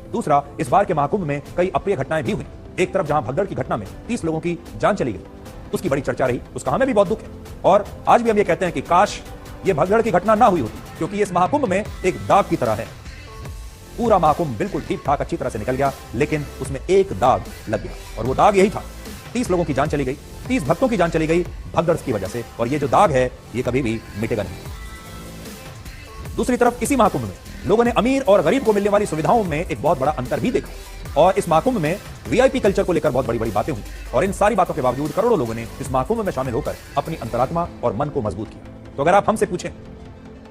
दूसरा, इस बार के महाकुंभ में कई अप्रिय घटनाएं भी हुई। एक तरफ जहां भगदड़ की घटना में 30 लोगों की जान चली गई, उसकी बड़ी चर्चा रही, उसका हमें भी बहुत दुख है। और आज भी हम ये कहते हैं कि काश ये भगदड़ की घटना ना हुई होती, क्योंकि इस महाकुंभ में एक दाग की तरह है। पूरा महाकुंभ बिल्कुल ठीक ठाक अच्छी तरह से निकल गया, लेकिन उसमें एक दाग लग गया, और वो दाग यही था, 30 लोगों की जान चली गई, 30 भक्तों की जान चली गई भगदड़ की वजह से, और ये जो दाग है ये कभी भी मिटेगा नहीं। दूसरी तरफ इसी महाकुंभ में लोगों ने अमीर और गरीब को मिलने वाली सुविधाओं में एक बहुत बड़ा अंतर भी देखा, और इस महाकुंभ में वीआईपी कल्चर को लेकर बहुत बड़ी बड़ी बातें हुई, और इन सारी बातों के बावजूद करोड़ों लोगों ने इस महाकुंभ में शामिल होकर अपनी अंतरात्मा और मन को मजबूत किया। तो अगर आप हमसे पूछें,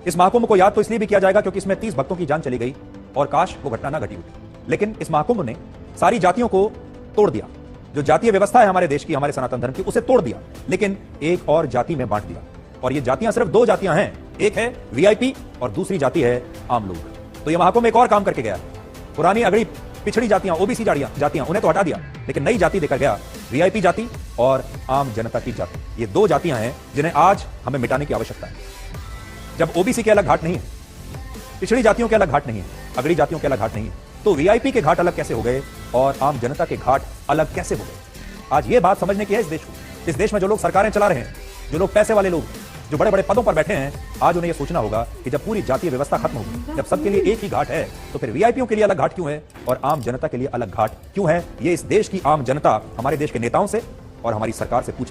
इस महाकुंभ को याद तो इसलिए भी किया जाएगा क्योंकि इसमें 30 भक्तों की जान चली गई, और काश वो घटना ना घटी होती, लेकिन इस महाकुंभ ने सारी जातियों को तोड़ दिया। जो जातीय व्यवस्था है हमारे देश की, हमारे सनातन धर्म की, उसे तोड़ दिया, लेकिन एक और जाति में बांट दिया। और ये जातियां सिर्फ 2 जातियां हैं, एक है वीआईपी और दूसरी जाति है आम लोग। तो ये महाकुंभ एक और काम करके गया। पुरानी अगड़ी पिछड़ी जातियां, ओबीसी जातियां, उन्हें तो हटा दिया, लेकिन नई जाति देकर गया, वीआईपी जाति और आम जनता की जाति। ये 2 जातियां हैं जिन्हें आज हमें मिटाने की आवश्यकता है। जब ओबीसी के अलग घाट नहीं है, पिछड़ी जातियों के अलग घाट नहीं है, अगड़ी जातियों के अलग घाट नहीं है, तो वीआईपी के घाट अलग कैसे हो गए और आम जनता के घाट अलग कैसे हो गए? आज ये बात समझने की है इस देश को। इस देश में जो लोग सरकारें चला रहे हैं, जो लोग पैसे वाले लोग, जो बड़े बड़े पदों पर बैठे हैं, आज उन्हें यह सोचना होगा कि जब पूरी जातीय व्यवस्था खत्म होगी, जब सबके लिए एक ही घाट है, तो फिर वीआईपीओं के लिए अलग घाट क्यों है और आम जनता के लिए अलग घाट क्यों है? ये इस देश की आम जनता हमारे देश के नेताओं से और हमारी सरकार से पूछे।